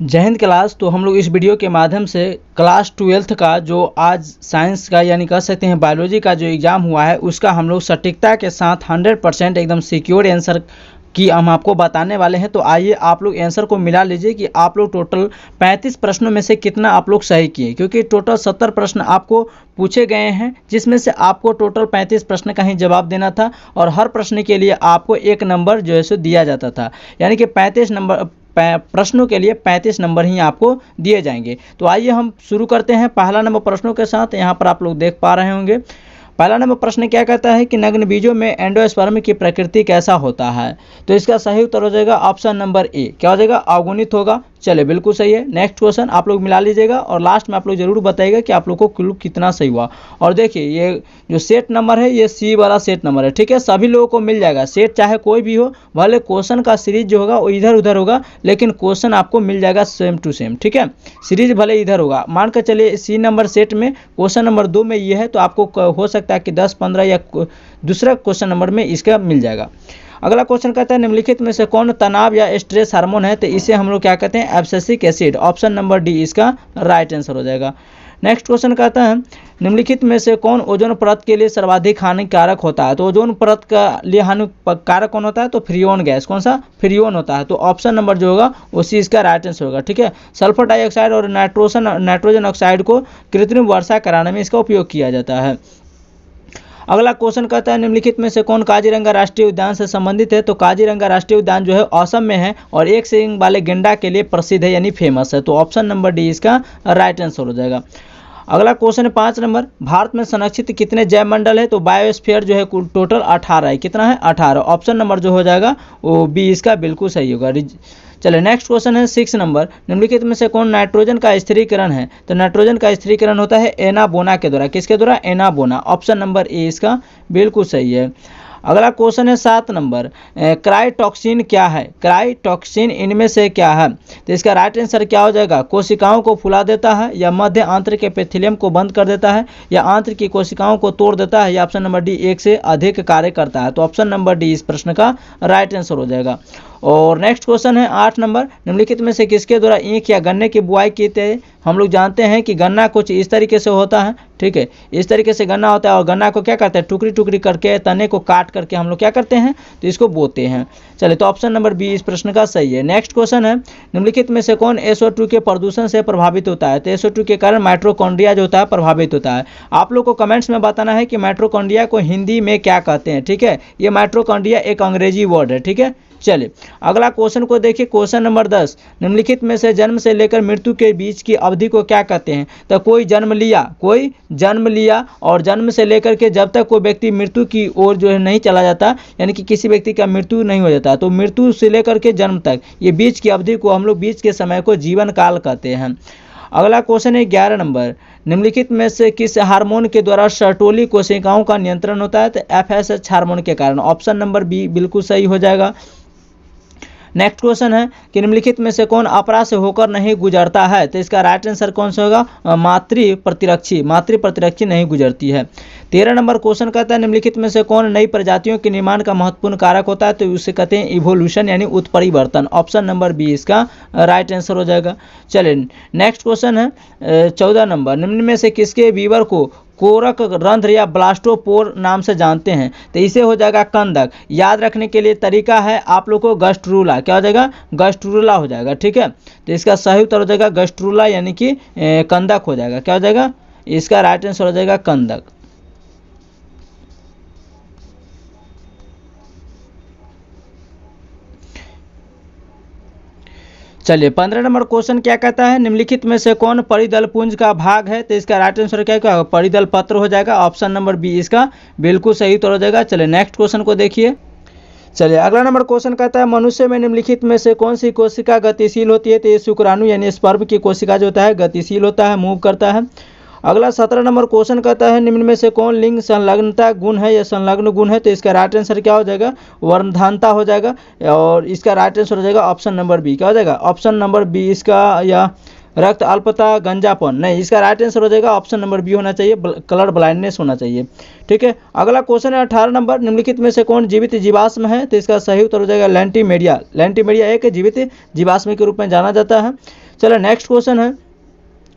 जय हिंद क्लास। तो हम लोग इस वीडियो के माध्यम से क्लास 12th का जो आज साइंस का यानी कह सकते हैं बायोलॉजी का जो एग्ज़ाम हुआ है उसका हम लोग सटीकता के साथ 100% एकदम सिक्योर आंसर की हम आपको बताने वाले हैं। तो आइए आप लोग आंसर को मिला लीजिए कि आप लोग टोटल 35 प्रश्नों में से कितना आप लोग सही किए, क्योंकि टोटल 70 प्रश्न आपको पूछे गए हैं जिसमें से आपको टोटल 35 प्रश्न का ही जवाब देना था और हर प्रश्न के लिए आपको 1 नंबर जो है सो दिया जाता था, यानी कि 35 नंबर प्रश्नों के लिए 35 नंबर ही आपको दिए जाएंगे। तो आइए हम शुरू करते हैं पहला नंबर प्रश्नों के साथ। यहाँ पर आप लोग देख पा रहे होंगे पहला नंबर प्रश्न क्या कहता है कि नग्न बीजों में एंडोस्पर्म की प्रकृति कैसा होता है। तो इसका सही उत्तर हो जाएगा ऑप्शन नंबर ए, क्या हो जाएगा, अवगुणित होगा। चलिए बिल्कुल सही है। नेक्स्ट क्वेश्चन आप लोग मिला लीजिएगा और लास्ट में आप लोग जरूर बताइएगा कि आप लोग को क्लू कितना सही हुआ। और देखिए ये जो सेट नंबर है ये सी वाला सेट नंबर है, ठीक है, सभी लोगों को मिल जाएगा। सेट चाहे कोई भी हो, भले क्वेश्चन का सीरीज जो होगा वो इधर उधर होगा लेकिन क्वेश्चन आपको मिल जाएगा सेम टू सेम, ठीक है। सीरीज भले इधर होगा, मान कर चलिए सी नंबर सेट में क्वेश्चन नंबर 2 में ये है तो आपको हो सकता है कि 10, 15 या दूसरा क्वेश्चन नंबर में इसका मिल जाएगा। अगला क्वेश्चन कहता है निम्नलिखित में से कौन तनाव या स्ट्रेस हार्मोन है। तो इसे हम लोग क्या कहते हैं, abscisic acid. Option number D इसका राइट आंसर हो जाएगा। नेक्स्ट क्वेश्चन कहता है निम्नलिखित में से कौन ओजोन परत के लिए सर्वाधिक हानिकारक होता है। तो ओजोन परत का लिए हानिकारक कौन होता है, तो फ्रियोन गैस, कौन सा, फ्रियोन होता है। तो ऑप्शन नंबर जो होगा उसी इसका राइट आंसर होगा, ठीक है। सल्फर डाइऑक्साइड और नाइट्रोजन ऑक्साइड को कृत्रिम वर्षा कराने में इसका उपयोग किया जाता है। अगला क्वेश्चन कहता है निम्नलिखित में से कौन काजीरंगा राष्ट्रीय उद्यान से संबंधित है। तो काजीरंगा राष्ट्रीय उद्यान जो है असम में है और एक सींग वाले गेंडा के लिए प्रसिद्ध है यानी फेमस है। तो ऑप्शन नंबर डी इसका राइट आंसर हो जाएगा। अगला क्वेश्चन है 5 नंबर, भारत में संरक्षित कितने जैव मंडल है। तो बायोस्फीयर जो है टोटल 18 है, कितना है, 18। ऑप्शन नंबर जो हो जाएगा वो बी इसका बिल्कुल सही होगा। चलिए नेक्स्ट क्वेश्चन है 6 नंबर, निम्नलिखित में से कौन नाइट्रोजन का स्थिरीकरण है। तो नाइट्रोजन का स्थिरीकरण होता है एनाबोना के द्वारा, किसके द्वारा, एनाबोना। ऑप्शन नंबर ए इसका बिल्कुल सही है। अगला क्वेश्चन है 7 नंबर, क्राइटॉक्सिन क्या है। क्राइटॉक्सिन इनमें से क्या है। तो इसका राइट आंसर क्या हो जाएगा, कोशिकाओं को फुला देता है या मध्य आंत्र के एपिथेलियम को बंद कर देता है या आंत्र की कोशिकाओं को तोड़ देता है या ऑप्शन नंबर डी एक से अधिक कार्य करता है। तो ऑप्शन नंबर डी इस प्रश्न का राइट आंसर हो जाएगा। और नेक्स्ट क्वेश्चन है 8 नंबर, निम्नलिखित में से किसके द्वारा ईख या गन्ने की बुआई की थे। हम लोग जानते हैं कि गन्ना कुछ इस तरीके से होता है, ठीक है, इस तरीके से गन्ना होता है और गन्ना को क्या करते हैं, टुकड़ी टुकड़ी करके तने को काट करके हम लोग क्या करते हैं, तो इसको बोते हैं। चलिए तो ऑप्शन नंबर बी इस प्रश्न का सही है। नेक्स्ट क्वेश्चन है निम्नलिखित में से कौन SO2 के प्रदूषण से प्रभावित होता है। तो SO2 के कारण माइटोकॉन्ड्रिया जो होता है प्रभावित होता है। आप लोग को कमेंट्स में बताना है कि माइटोकॉन्ड्रिया को हिंदी में क्या कहते हैं, ठीक है। ये माइटोकॉन्ड्रिया एक अंग्रेजी वर्ड है, ठीक है। चलिए अगला क्वेश्चन को देखिए, क्वेश्चन नंबर 10, निम्नलिखित में से जन्म से लेकर मृत्यु के बीच की अवधि को क्या कहते हैं। तो कोई जन्म लिया और जन्म से लेकर के जब तक कोई व्यक्ति मृत्यु की ओर जो है नहीं चला जाता, यानी कि किसी व्यक्ति का मृत्यु नहीं हो जाता, तो मृत्यु से लेकर के जन्म तक ये बीच की अवधि को हम लोग बीच के समय को जीवन काल कहते हैं। अगला क्वेश्चन है 11 नंबर, निम्नलिखित में से किस हार्मोन के द्वारा सर्टोली कोशिकाओं का नियंत्रण होता है। तो FSH हार्मोन के कारण। ऑप्शन नंबर बी बिल्कुल सही हो जाएगा। नेक्स्ट क्वेश्चन है कि निम्नलिखित में से कौन अपरा से होकर नहीं गुजरता है। तो इसका राइट आंसर कौन सा होगा, मातृ प्रतिरक्षी नहीं गुजरती है। 13 नंबर क्वेश्चन कहता है निम्नलिखित में से कौन नई प्रजातियों के निर्माण का महत्वपूर्ण कारक होता है। तो उसे कहते हैं इवोल्यूशन यानी उत्परिवर्तन। ऑप्शन नंबर बी इसका राइट आंसर हो जाएगा। चलिए नेक्स्ट क्वेश्चन है 14 नंबर, निम्न में से किसके वीवर को कोरक रंध्र या ब्लास्टोपोर नाम से जानते हैं। तो इसे हो जाएगा कंदक। याद रखने के लिए तरीका है आप लोग को गस्ट्रूला, क्या हो जाएगा, गस्ट्रूला हो जाएगा, ठीक है। तो इसका सही उत्तर हो जाएगा गस्ट्रूला यानी कि कंदक हो जाएगा, क्या हो जाएगा, इसका राइट आंसर हो जाएगा कंदक। चलिए 15 नंबर क्वेश्चन क्या कहता है निम्नलिखित में से कौन परिदल पुंज का भाग है। तो इसका राइट आंसर क्या होगा, परिदल पत्र हो जाएगा। ऑप्शन नंबर बी इसका बिल्कुल सही उत्तर हो जाएगा। चलिए नेक्स्ट क्वेश्चन को देखिए। चलिए अगला नंबर क्वेश्चन कहता है मनुष्य में निम्नलिखित में से कौन सी कोशिका गतिशील होती है। तो ये शुक्राणु यानी स्पर्म की कोशिका जो होता है गतिशील होता है, मूव करता है। अगला 17 नंबर क्वेश्चन कहता है निम्न में से कौन लिंग संलग्नता गुण है या संलग्न गुण है। तो इसका राइट आंसर क्या हो जाएगा, वर्णधानता हो जाएगा और इसका राइट आंसर हो जाएगा ऑप्शन नंबर बी, क्या हो जाएगा, ऑप्शन नंबर बी इसका, या रक्त अल्पता गंजापन नहीं, इसका राइट आंसर हो जाएगा ऑप्शन नंबर बी होना चाहिए, कलर ब्लाइंडनेस होना चाहिए, ठीक है। अगला क्वेश्चन है 18 नंबर, निम्नलिखित में से कौन जीवित जीवाश्म है। तो इसका सही उत्तर हो जाएगा लैंटीमेडिया। लैंटीमेडिया एक जीवित जीवाश्म के रूप में जाना जाता है। चलो नेक्स्ट क्वेश्चन है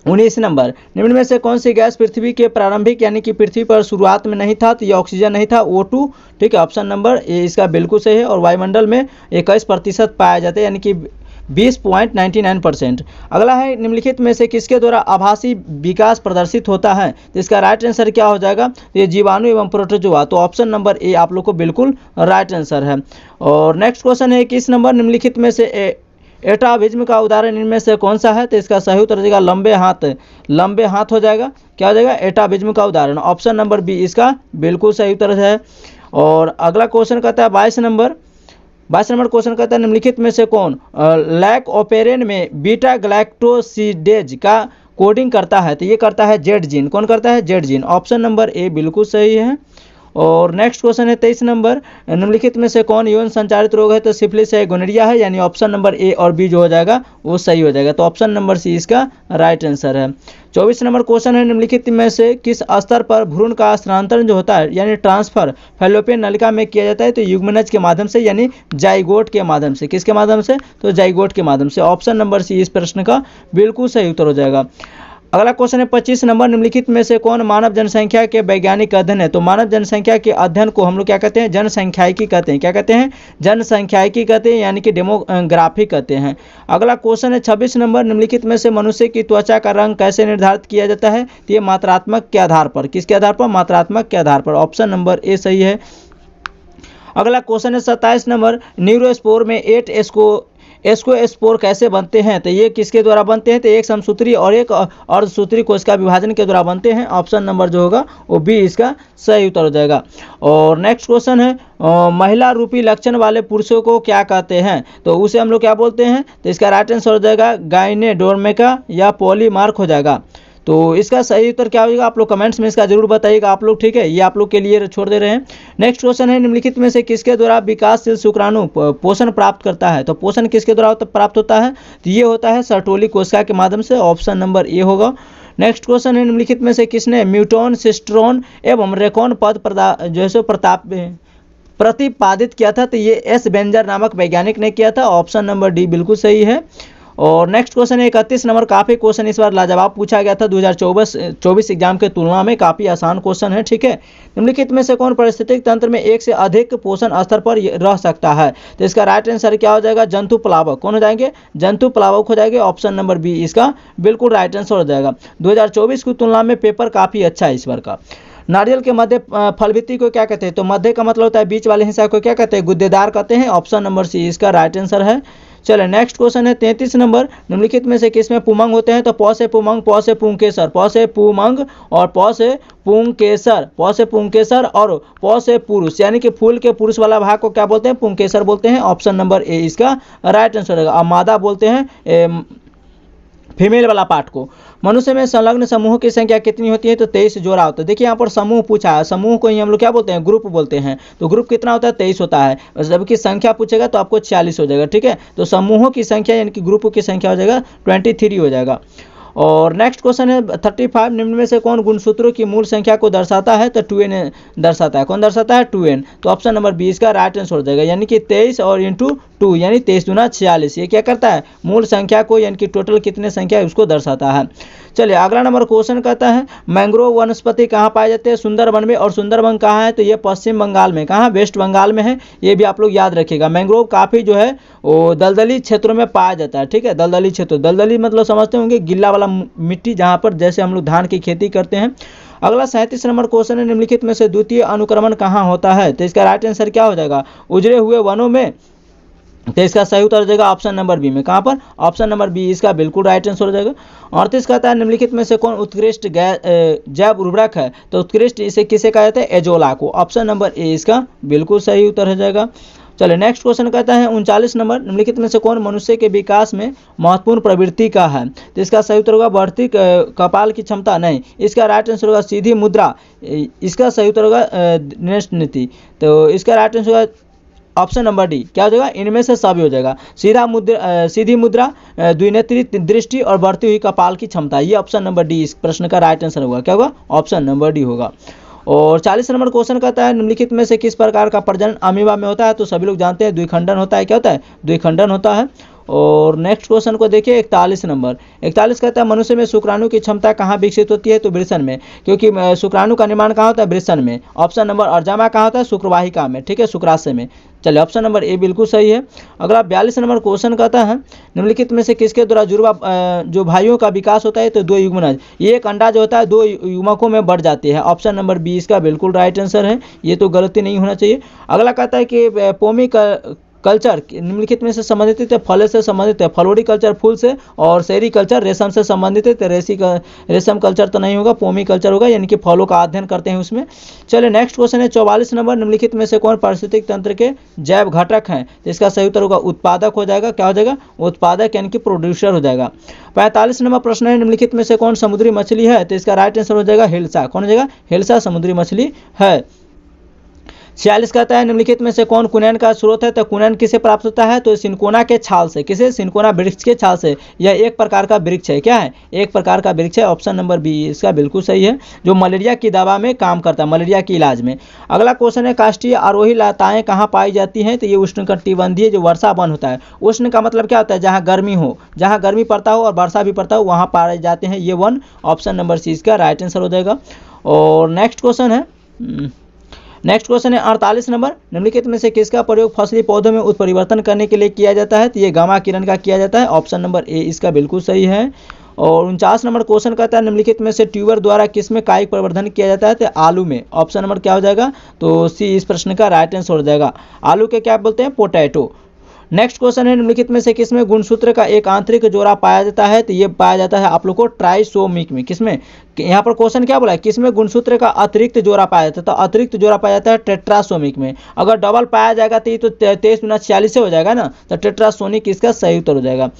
19 नंबर, निम्न में से कौन सी गैस पृथ्वी के प्रारंभिक यानी कि पृथ्वी पर शुरुआत में नहीं था, तो ये ऑक्सीजन नहीं था, O2, ठीक है, ऑप्शन नंबर ए इसका बिल्कुल सही है। और वायुमंडल में 21% पाया जाता है यानी कि 20.99%। अगला है, निम्नलिखित में से किसके द्वारा आभासी विकास प्रदर्शित होता है, तो इसका राइट आंसर क्या हो जाएगा, तो ये जीवाणु एवं प्रोटोजोआ, तो ऑप्शन नंबर ए आप लोग को बिल्कुल राइट आंसर है। और नेक्स्ट क्वेश्चन है 21 नंबर, निम्नलिखित में से एटाविज्म का उदाहरण इनमें से कौन सा है, तो इसका सही उत्तर हो जाएगा लंबे हाथ हो जाएगा, क्या हो जाएगा, एटाविज्म का उदाहरण, ऑप्शन नंबर बी इसका बिल्कुल सही उत्तर है। और अगला क्वेश्चन कहता है 22 नंबर क्वेश्चन कहता है, निम्नलिखित में से कौन लैकोपेरेन में बीटा ग्लैक्टोसिडेज का कोडिंग करता है, तो ये करता है जेड जीन, कौन करता है, Z gene, option number A बिल्कुल सही है। और नेक्स्ट क्वेश्चन है 23 नंबर, निम्नलिखित में से कौन यौन संचारित रोग है, तो सिफिलिस है, गोनोरिया है, यानी ऑप्शन नंबर ए और बी जो हो जाएगा वो सही हो जाएगा, तो ऑप्शन नंबर सी इसका राइट आंसर है। 24 नंबर क्वेश्चन है, निम्नलिखित में से किस स्तर पर भ्रूण का स्थानांतरण जो होता है यानी ट्रांसफर फैलोपियन नलिका में किया जाता है, तो युग्मनज के माध्यम से यानी जाइगोट के माध्यम से, किसके माध्यम से, तो जाइगोट के माध्यम से, ऑप्शन नंबर सी इस प्रश्न का बिल्कुल सही उत्तर हो जाएगा। अगला क्वेश्चन है 25 नंबर, निम्नलिखित में से कौन मानव जनसंख्या के वैज्ञानिक अध्ययन है, तो मानव जनसंख्या के अध्ययन को हम लोग क्या कहते हैं, जनसंख्यायिकी कहते हैं, क्या कहते हैं, जनसंख्यायिकी कहते हैं, यानी कि डेमोग्राफी कहते हैं। अगला क्वेश्चन है 26 नंबर, निम्नलिखित में से मनुष्य की त्वचा का रंग कैसे निर्धारित किया जाता है, तो ये मात्रात्मक के आधार पर, किसके आधार पर, मात्रात्मक के आधार पर, ऑप्शन नंबर ए सही है। अगला क्वेश्चन है 27 नंबर, न्यूरोस्पोर में 8 एस्कोस्पोर कैसे बनते हैं, तो ये किसके द्वारा बनते हैं, तो एक समसूत्री और एक अर्धसूत्री कोशिका विभाजन के द्वारा बनते हैं, ऑप्शन नंबर जो होगा वो बी इसका सही उत्तर हो जाएगा। और नेक्स्ट क्वेश्चन है महिला रूपी लक्षण वाले पुरुषों को क्या कहते हैं, तो उसे हम लोग क्या बोलते हैं, तो इसका राइट आंसर हो जाएगा गाइनेडोर्मिका या पॉलीमार्क हो जाएगा। तो इसका सही उत्तर क्या होगा, आप लोग कमेंट्स में इसका जरूर बताइएगा आप लोग, ठीक है, ये आप लोग के लिए छोड़ दे रहे हैं। नेक्स्ट क्वेश्चन है, निम्नलिखित में से किसके द्वारा विकासशील शुक्राणु पोषण प्राप्त करता है, तो पोषण किसके द्वारा प्राप्त होता है, तो ये होता है सर्टोली कोशिका के माध्यम से, ऑप्शन नंबर ए होगा। नेक्स्ट क्वेश्चन है, निम्नलिखित में से किसने म्यूटोन, सिस्ट्रोन एवं रेकॉन पद जो है प्रतिपादित किया था, तो ये एस बेंजर नामक वैज्ञानिक ने किया था, ऑप्शन नंबर डी बिल्कुल सही है। और नेक्स्ट क्वेश्चन है 31 नंबर, काफ़ी क्वेश्चन इस बार लाजवाब पूछा गया था 2024 एग्जाम के तुलना में, काफ़ी आसान क्वेश्चन है, ठीक है। निम्नलिखित में से कौन पारिस्थितिक तंत्र में एक से अधिक पोषण स्तर पर रह सकता है, तो इसका राइट आंसर क्या हो जाएगा, जंतु प्लावक, कौन हो जाएंगे, जंतु प्लावक हो जाएंगे, ऑप्शन नंबर बी इसका बिल्कुल राइट आंसर हो जाएगा। 2024 की तुलना में पेपर काफ़ी अच्छा है इस बार का। नारियल के मध्य फलभित्ति को क्या कहते हैं, तो मध्य का मतलब होता है बीच वाले हिस्सा को क्या कहते हैं, गुद्देदार कहते हैं, ऑप्शन नंबर सी इसका राइट आंसर है। चलिए नेक्स्ट क्वेश्चन है 33 नंबर, निम्नलिखित में से किसमें पुमंग होते हैं, तो प से पुमंग, प से पुंकेसर, प से पुमंग और प से पुंकेसर, प से पुंकेसर और प से पुरुष, यानी कि फूल के पुरुष वाला भाग को क्या बोलते हैं, पुंकेसर बोलते हैं, ऑप्शन नंबर ए इसका राइट आंसर है। अब मादा बोलते हैं फीमेल वाला पार्ट को। मनुष्य में संलग्न समूह की संख्या कितनी होती है, तो 23 जोड़ा होता है। देखिए यहाँ पर समूह पूछा है, समूह को ही हम लोग क्या बोलते हैं, ग्रुप बोलते हैं, तो ग्रुप कितना होता है, 23 होता है, जबकि संख्या पूछेगा तो आपको 46 हो जाएगा, ठीक है। तो समूहों की संख्या यानी कि ग्रुप की संख्या हो जाएगा 23 हो जाएगा। और नेक्स्ट क्वेश्चन है 35, निम्न में से कौन गुणसूत्रों की मूल संख्या को दर्शाता है, तो 2n दर्शाता है, कौन दर्शाता है, 2n, तो ऑप्शन नंबर 20 का राइट आंसर हो जाएगा, यानी कि 23 और इंटू 2 यानी 23 दूना 46, ये क्या करता है, मूल संख्या को यानी कि टोटल कितने संख्या है उसको दर्शाता है। चलिए अगला नंबर क्वेश्चन कहता है, मैंग्रोव वनस्पति कहाँ पाए जाते हैं, सुंदरबन में, और सुंदरबन कहाँ है, तो ये पश्चिम बंगाल में, कहाँ, वेस्ट बंगाल में है, ये भी आप लोग याद रखिएगा। मैंग्रोव काफ़ी जो है वो दलदली क्षेत्रों में पाया जाता है, ठीक है, दलदली क्षेत्र, दलदली मतलब समझते होंगे गिल्ला वाला मिट्टी जहाँ पर जैसे हम लोग धान की खेती करते हैं। अगला 37 नंबर क्वेश्चन है, निम्नलिखित में से द्वितीय अनुक्रमण कहाँ होता है, तो इसका राइट आंसर क्या हो जाएगा, उजड़े हुए वनों में, तो इसका सही उत्तर हो जाएगा ऑप्शन नंबर बी में, कहाँ पर, ऑप्शन नंबर बी इसका बिल्कुल राइट आंसर हो जाएगा। 38 कहता है, निम्नलिखित में से कौन उत्कृष्ट जैव उर्वरक है, तो उत्कृष्ट इसे किसे कहा जाता है, एजोला को, ऑप्शन नंबर ए इसका बिल्कुल सही उत्तर हो जाएगा। चलिए नेक्स्ट क्वेश्चन कहता है 39 नंबर, निम्नलिखित में से कौन मनुष्य के विकास में महत्वपूर्ण प्रवृत्ति का है, तो इसका सही उत्तर होगा बढ़ती कपाल की क्षमता, नहीं, इसका राइट आंसर होगा सीधी मुद्रा, इसका सही उत्तर होगा नेस्ट नीति, तो इसका राइट आंसर होगा ऑप्शन नंबर डी, क्या हो जाएगा, इनमें से सभी हो जाएगा, सीधी मुद्रा, द्विनेत्री दृष्टि और बढ़ती हुई कपाल की क्षमता, ये ऑप्शन नंबर डी इस प्रश्न का राइट आंसर होगा, क्या होगा, ऑप्शन नंबर डी होगा। और 40 नंबर क्वेश्चन कहता है, निम्नलिखित में से किस प्रकार का प्रजनन अमीबा में होता है, तो सभी लोग जानते हैं द्विखंडन होता है, क्या होता है, द्विखंडन होता है। और नेक्स्ट क्वेश्चन को देखिए 41 नंबर। 41 कहता है मनुष्य में शुक्राणु की क्षमता कहाँ विकसित होती है? तो वृषण में, क्योंकि शुक्राणु का निर्माण कहाँ होता है? वृषण में। ऑप्शन नंबर, और जमा कहाँ होता है? शुक्रवाहिका में, ठीक है, शुक्राशय में। चलिए ऑप्शन नंबर ए बिल्कुल सही है। अगला 42 नंबर क्वेश्चन कहता है निम्नलिखित में से किसके द्वारा जुड़वा जो भाइयों का विकास होता है? तो दो युग्मनज। ये एक अंडा जो होता है दो युग्मकों में बढ़ जाती है। ऑप्शन नंबर बी इसका बिल्कुल राइट आंसर है, ये तो गलती नहीं होना चाहिए। अगला कहता है कि पोमी कल्चर निम्नलिखित में से संबंधित है? फल से संबंधित है। फ्लोरी कल्चर फूल से, और सेरी कल्चर रेशम से संबंधित है। तो रेशम कल्चर तो नहीं होगा, पोमी कल्चर होगा, यानी कि फलों का अध्ययन करते हैं उसमें। चलिए नेक्स्ट क्वेश्चन है 44 नंबर। निम्नलिखित में से कौन पारिस्थितिक तंत्र के जैव घटक हैं? तो इसका सही उत्तर होगा उत्पादक हो जाएगा। क्या हो जाएगा? उत्पादक, यानी कि प्रोड्यूसर हो जाएगा। 45 नंबर प्रश्न है निम्नलिखित में से कौन समुद्री मछली है? तो इसका राइट आंसर हो जाएगा हिल्सा। कौन हो जाएगा? हिल्सा समुद्री मछली है। 46 कहता है निम्नलिखित में से कौन कुनैन का स्रोत है? तो कुनैन किसे प्राप्त होता है? तो सिनकोना के छाल से। किसे? सिनकोना वृक्ष के छाल से। यह एक प्रकार का वृक्ष है। क्या है? एक प्रकार का वृक्ष है। ऑप्शन नंबर बी इसका बिल्कुल सही है, जो मलेरिया की दवा में काम करता है, मलेरिया के इलाज में। अगला क्वेश्चन है काष्ठीय आरोही लताएं कहाँ पाई जाती हैं? तो ये उष्णकटिबंधीय जो वर्षा वन होता है, उष्ण का मतलब क्या होता है? जहाँ गर्मी हो, जहाँ गर्मी पड़ता हो और वर्षा भी पड़ता हो, वहाँ पाए जाते हैं ये वन। ऑप्शन नंबर सी इसका राइट आंसर हो जाएगा। और नेक्स्ट क्वेश्चन है 48 नंबर। निम्नलिखित में से किसका प्रयोग फसली पौधों में उत्परिवर्तन करने के लिए किया जाता है? तो ये गामा किरण का किया जाता है। ऑप्शन नंबर ए इसका बिल्कुल सही है। और 49 नंबर क्वेश्चन कहता है निम्नलिखित में से ट्यूबर द्वारा किस में कायिक प्रवर्धन किया जाता है? तो आलू में। ऑप्शन नंबर क्या हो जाएगा? तो सी इस प्रश्न का राइट आंसर हो जाएगा। आलू के क्या बोलते हैं? पोटैटो। नेक्स्ट क्वेश्चन है निम्नलिखित में से किसमें गुणसूत्र का एक आंतरिक जोड़ा पाया जाता है? तो ये पाया जाता है आप लोग को ट्राइसोमिक में। किसमें? यहाँ पर क्वेश्चन क्या बोला है? किसमें गुणसूत्र का अतिरिक्त जोड़ा पाया जाता है? तो अतिरिक्त जोड़ा पाया जाता है टेट्रासोमिक में। अगर डबल पाया जाएगा तो ये तो 23 × 46 से हो जाएगा ना, तो टेट्रासोनिक इसका सही उत्तर हो जाएगा।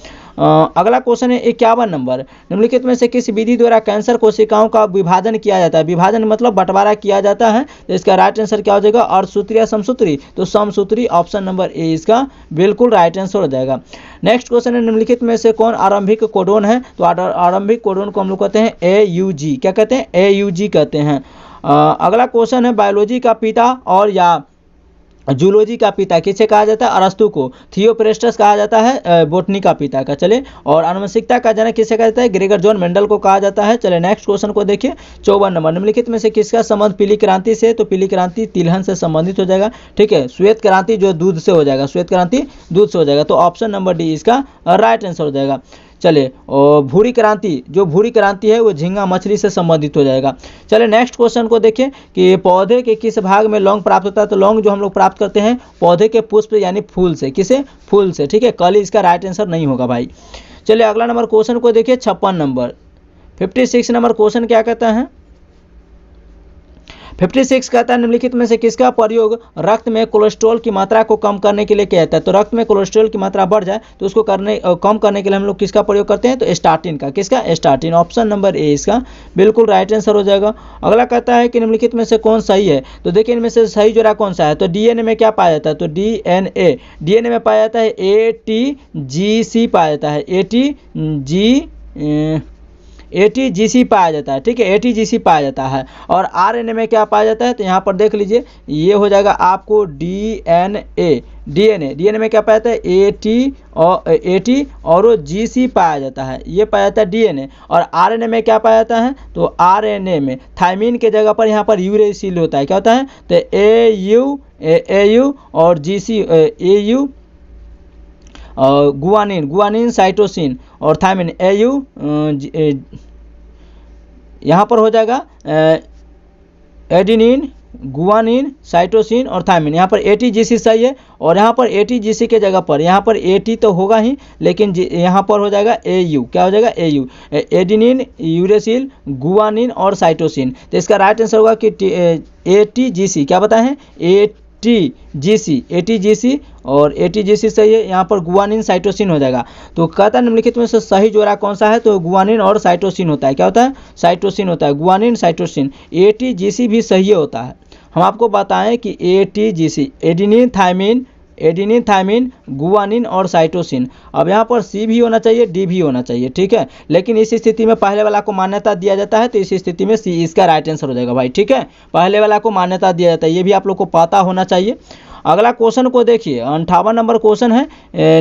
अगला क्वेश्चन है 51 नंबर। निम्नलिखित में से किस विधि द्वारा कैंसर कोशिकाओं का विभाजन किया जाता है? विभाजन मतलब बंटवारा किया जाता है। तो इसका राइट आंसर क्या हो जाएगा? अर्धसूत्री या समसूत्री? तो समसूत्री। ऑप्शन नंबर ए इसका बिल्कुल राइट आंसर हो जाएगा। नेक्स्ट क्वेश्चन है निम्नलिखित में से कौन आरंभिक कोडोन है? तो आरंभिक कोडोन को हम लोग कहते हैं AUG। क्या कहते हैं? AUG कहते हैं। अगला क्वेश्चन है बायोलॉजी का पिता और या जूलॉजी का पिता किसे कहा जाता है? अरस्तु को। थियोप्रेस्टस कहा जाता है बोटनी का पिता का। चले, और आनुवंशिकता का जनक किसे कहा जाता है? ग्रेगर जॉन मेंडल को कहा जाता है। चले नेक्स्ट क्वेश्चन को देखिए 54 नंबर। निम्नलिखित में से किसका संबंध पीली क्रांति से? तो पीली क्रांति तिलहन से संबंधित हो जाएगा। ठीक है, श्वेत क्रांति जो दूध से हो जाएगा, श्वेत क्रांति दूध से हो जाएगा। तो ऑप्शन नंबर डी इसका राइट आंसर हो जाएगा। चले, और भूरी क्रांति, जो भूरी क्रांति है वो झींगा मछली से संबंधित हो जाएगा। चले नेक्स्ट क्वेश्चन को देखिए कि पौधे के किस भाग में लौंग प्राप्त होता है? तो लौंग जो हम लोग प्राप्त करते हैं पौधे के पुष्प यानी फूल से। किसे? फूल से। ठीक है, कली इसका राइट आंसर नहीं होगा भाई। चलिए अगला नंबर क्वेश्चन को देखिए 56 नंबर। 56 नंबर क्वेश्चन क्या कहता है? 56 कहता है निम्नलिखित में से किसका प्रयोग रक्त में कोलेस्ट्रॉल की मात्रा को कम करने के लिए किया जाता है? तो रक्त में कोलेस्ट्रॉल की मात्रा बढ़ जाए तो उसको कम करने के लिए हम लोग किसका प्रयोग करते हैं? तो स्टार्टिन का। किसका? स्टार्टिन। ऑप्शन नंबर ए इसका बिल्कुल राइट आंसर हो जाएगा। अगला कहता है कि निम्नलिखित में से कौन सही है? तो देखिए इनमें से सही जोड़ा कौन सा है? तो डीएनए में क्या पाया जाता है? तो डीएनए में पाया जाता है ATGC पाया जाता है। ATGC पाया जाता है। ठीक है, ATGC पाया जाता है। और आरएनए में क्या पाया जाता है? तो यहाँ पर देख लीजिए, ये हो जाएगा आपको डीएनए में क्या पाया जाता है? AT और GC पाया जाता है। ये पाया जाता है डीएनए। और आरएनए में क्या पाया जाता है? तो आरएनए में थायमीन के जगह पर यहाँ पर यूरेसिल होता है। क्या होता है? तो AU और GC, AU गुआनिन साइटोसिन और थायमिन AU यहाँ पर हो जाएगा एडिनिन गुआनिन साइटोसिन और थायमिन। यहाँ पर ATGC सही है। और यहाँ पर ATGC के जगह पर यहाँ पर AT तो होगा ही, लेकिन यहाँ पर हो जाएगा AU। क्या हो जाएगा? AU एडिनिन यूरेसिल गुआनिन और साइटोसिन। तो इसका राइट आंसर होगा कि ATGC। क्या बताएं? ATGC और ATGC सही है। यहाँ पर गुआनिन साइटोसिन हो जाएगा। तो कहता है निम्नलिखित में से सही जोड़ा कौन सा है? तो गुआनिन और साइटोसिन होता है। क्या होता है? साइटोसिन होता है। Guanine cytosine. ATGC भी सही होता है। हम आपको बताएं कि ATGC एडिनिन थायमिन गुआनिन और साइटोसिन। अब यहाँ पर C भी होना चाहिए, D भी होना चाहिए। ठीक है, लेकिन इस स्थिति में पहले वाला को मान्यता दिया जाता है, तो इस स्थिति में C इसका राइट आंसर हो जाएगा भाई। ठीक है, पहले वाला को मान्यता दिया जाता है, ये भी आप लोग को पता होना चाहिए। अगला क्वेश्चन को देखिए, 58 नंबर क्वेश्चन है,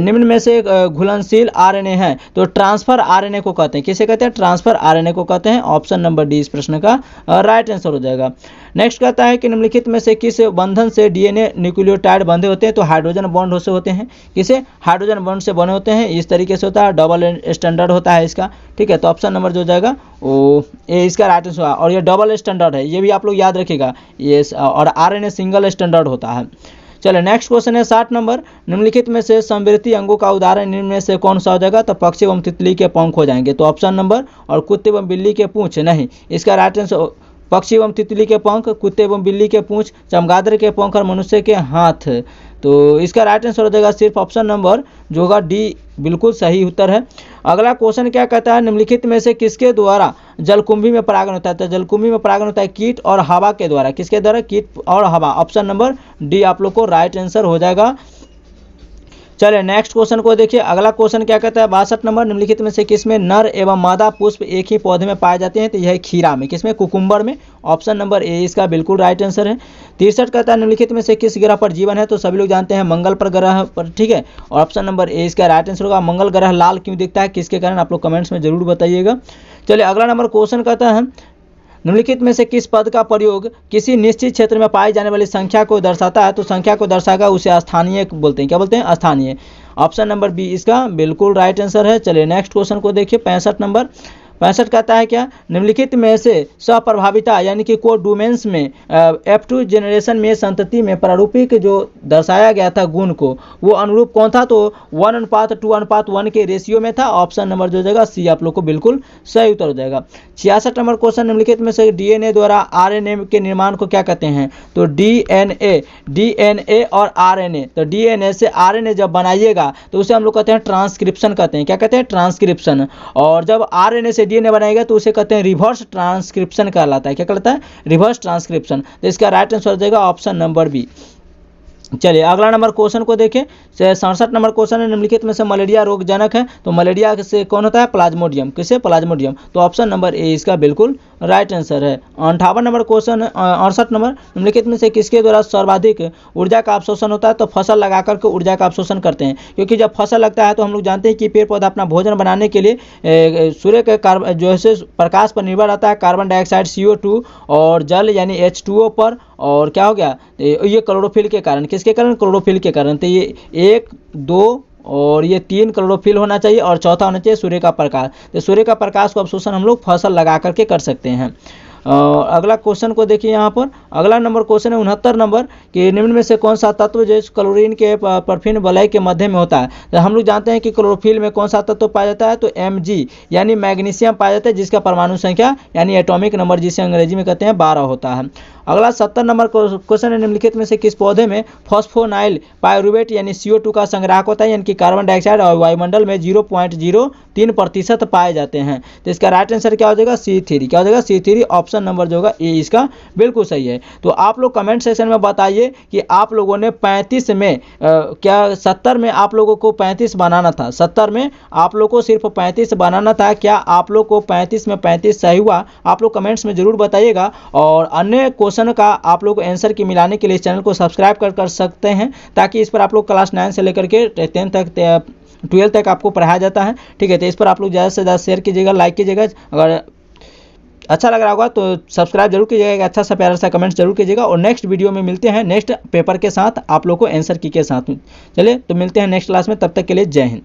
निम्न में से घुलनशील आरएनए है तो ट्रांसफर आरएनए को कहते हैं, किसे कहते हैं? ट्रांसफर आरएनए को कहते हैं। ऑप्शन नंबर डी इस प्रश्न का राइट आंसर हो जाएगा। नेक्स्ट कहता है कि निम्नलिखित में से किस बंधन से डीएनए न्यूक्लियोटाइड बंधे होते हैं? तो हाइड्रोजन बॉन्ड से होते हैं। किसे? हाइड्रोजन बॉन्ड से बने होते हैं। इस तरीके से होता है, डबल स्टैंडर्ड होता है इसका, ठीक है। तो ऑप्शन नंबर जो हो जाएगा वो ये इसका राइट आंसर। और ये डबल स्टैंडर्ड है, ये भी आप लोग याद रखिएगा। ये और आरएनए सिंगल स्टैंडर्ड होता है। चलिए नेक्स्ट क्वेश्चन है 60 नंबर, निम्नलिखित में से समवर्ती अंगों का उदाहरण निम्न में से कौन सा हो जाएगा? तो पक्षी एवं तितली के पंख हो जाएंगे। तो ऑप्शन नंबर, और कुत्ते एवं बिल्ली के पूंछ नहीं, इसका राइट आंसर पक्षी एवं तितली के पंख, कुत्ते एवं बिल्ली के पूंछ, चमगादड़ के पंख और मनुष्य के हाथ। तो इसका राइट आंसर हो जाएगा सिर्फ ऑप्शन नंबर जो होगा डी, बिल्कुल सही उत्तर है। अगला क्वेश्चन क्या कहता है? निम्नलिखित में से किसके द्वारा जलकुंभी में परागण होता है? तो जलकुंभी में परागण होता है कीट और हवा के द्वारा। किसके द्वारा? कीट और हवा। ऑप्शन नंबर डी आप लोग को राइट आंसर हो जाएगा। चलिए नेक्स्ट क्वेश्चन को देखिए। अगला क्वेश्चन क्या कहता है? 62 नंबर, निम्नलिखित में से किसमें नर एवं मादा पुष्प एक ही पौधे में पाए जाते हैं? तो यह खीरा में। किसमें? कुकुम्बर में। ऑप्शन नंबर ए इसका बिल्कुल राइट आंसर है। 63 कहता है निम्नलिखित में से किस ग्रह पर जीवन है? तो सभी लोग जानते हैं मंगल पर ग्रह पर, ठीक है। और ऑप्शन नंबर ए इसका राइट आंसर होगा। मंगल ग्रह लाल क्यों दिखता है, किसके कारण? आप लोग कमेंट्स में जरूर बताइएगा। चलिए अगला नंबर क्वेश्चन कहता है निम्नलिखित में से किस पद का प्रयोग किसी निश्चित क्षेत्र में पाई जाने वाली संख्या को दर्शाता है? तो संख्या को दर्शाएगा उसे स्थानीय बोलते हैं। क्या बोलते हैं? स्थानीय। ऑप्शन नंबर बी इसका बिल्कुल राइट आंसर है। चलिए नेक्स्ट क्वेश्चन को देखिए 65 नंबर। 65 कहता है क्या? निम्नलिखित में से स्वप्रभाविता यानी कि को डोमेन्स में F2 जनरेशन में संतति में प्रारूपिक जो दर्शाया गया था गुण को, वो अनुरूप कौन था? तो 1:2:1 के रेशियो में था। ऑप्शन नंबर जो हो जाएगा सी आप लोग को बिल्कुल सही उत्तर हो जाएगा। 66 नंबर क्वेश्चन, निम्नलिखित में से डीएनए द्वारा आरएनए के निर्माण को क्या कहते हैं? तो डीएनए और आरएनए। तो डीएनए से आरएनए जब बनाइएगा तो उसे हम लोग कहते हैं ट्रांसक्रिप्शन कहते हैं। क्या कहते हैं? ट्रांसक्रिप्शन। और जब आरएनए से डीएनए बनाएगा तो उसे कहते हैं रिवर्स ट्रांसक्रिप्शन कहलाता है। क्या कहलाता है? Reverse transcription. तो इसका राइट आंसर हो जाएगा ऑप्शन नंबर बी। चलिए अगला नंबर क्वेश्चन को देखें। 67 नंबर क्वेश्चन है, निम्नलिखित में से मलेरिया रोगजनक है तो मलेरिया से कौन होता है? प्लाज्मोडियम। किसे? प्लाज्मोडियम। तो ऑप्शन नंबर ए इसका बिल्कुल राइट आंसर है। 58 नंबर क्वेश्चन, 68 नंबर, निम्नलिखित में से किसके द्वारा सर्वाधिक ऊर्जा का अवशोषण होता है? तो फसल लगा करके ऊर्जा का अवशोषण करते हैं, क्योंकि जब फसल लगता है तो हम लोग जानते हैं कि पेड़ पौधा अपना भोजन बनाने के लिए सूर्य के जो है प्रकाश पर निर्भर रहता है, कार्बन डाइऑक्साइड CO2 और जल यानी H2O पर। और क्या हो गया? ये क्लोरोफिल के कारण। किसके कारण? क्लोरोफिल के कारण। तो ये 1, 2 और ये 3 क्लोरोफिल होना चाहिए और चौथा होना चाहिए सूर्य का प्रकाश। तो सूर्य का प्रकाश को अवशोषण हम लोग फसल लगा करके कर सकते हैं। अगला क्वेश्चन को देखिए यहाँ पर। अगला नंबर क्वेश्चन है 69 नंबर कि निम्न में से कौन सा तत्व जो क्लोरीन के परफिन वलय के मध्य में होता है? तो हम लोग जानते हैं कि क्लोरोफिल में कौन सा तत्व पाया जाता है? तो Mg यानी मैग्नीशियम पाया जाता है, जिसका परमाणु संख्या यानी एटॉमिक नंबर जिसे अंग्रेजी में कहते हैं 12 होता है। अगला 70 नंबर क्वेश्चन है, निम्नलिखित में से किस पौधे में फॉस्फोनाइल पायरुवेट यानी CO2 का संग्राहक होता है, यानी कि कार्बन डाइऑक्साइड और वायुमंडल में 0.03% पाए जाते हैं? तो इसका राइट आंसर क्या हो जाएगा? C3। क्या हो जाएगा? C3। ऑप्शन नंबर जो होगा ए इसका बिल्कुल सही है। तो आप लोग कमेंट सेक्शन में बताइए कि आप लोगों ने 35 में क्या 70 में आप लोगों को 35 बनाना था? 70 में आप लोग को सिर्फ 35 बनाना था। क्या आप लोग को 35 में 35 सही हुआ? आप लोग कमेंट्स में जरूर बताइएगा। और अन्य क्वेश्चन का आप लोग आंसर की मिलाने के लिए इस चैनल को सब्सक्राइब कर सकते हैं, ताकि इस पर आप लोग क्लास 9 से लेकर के 10 तक 12 तक आपको पढ़ाया जाता है, ठीक है। तो इस पर आप लोग ज़्यादा से ज़्यादा शेयर कीजिएगा, लाइक कीजिएगा। अगर अच्छा लग रहा होगा तो सब्सक्राइब जरूर कीजिएगा, अच्छा सा प्यारा सा कमेंट्स जरूर कीजिएगा। और नेक्स्ट वीडियो में मिलते हैं नेक्स्ट पेपर के साथ, आप लोग को आंसर की के साथ। चलिए तो मिलते हैं नेक्स्ट क्लास में, तब तक के लिए जय हिंद।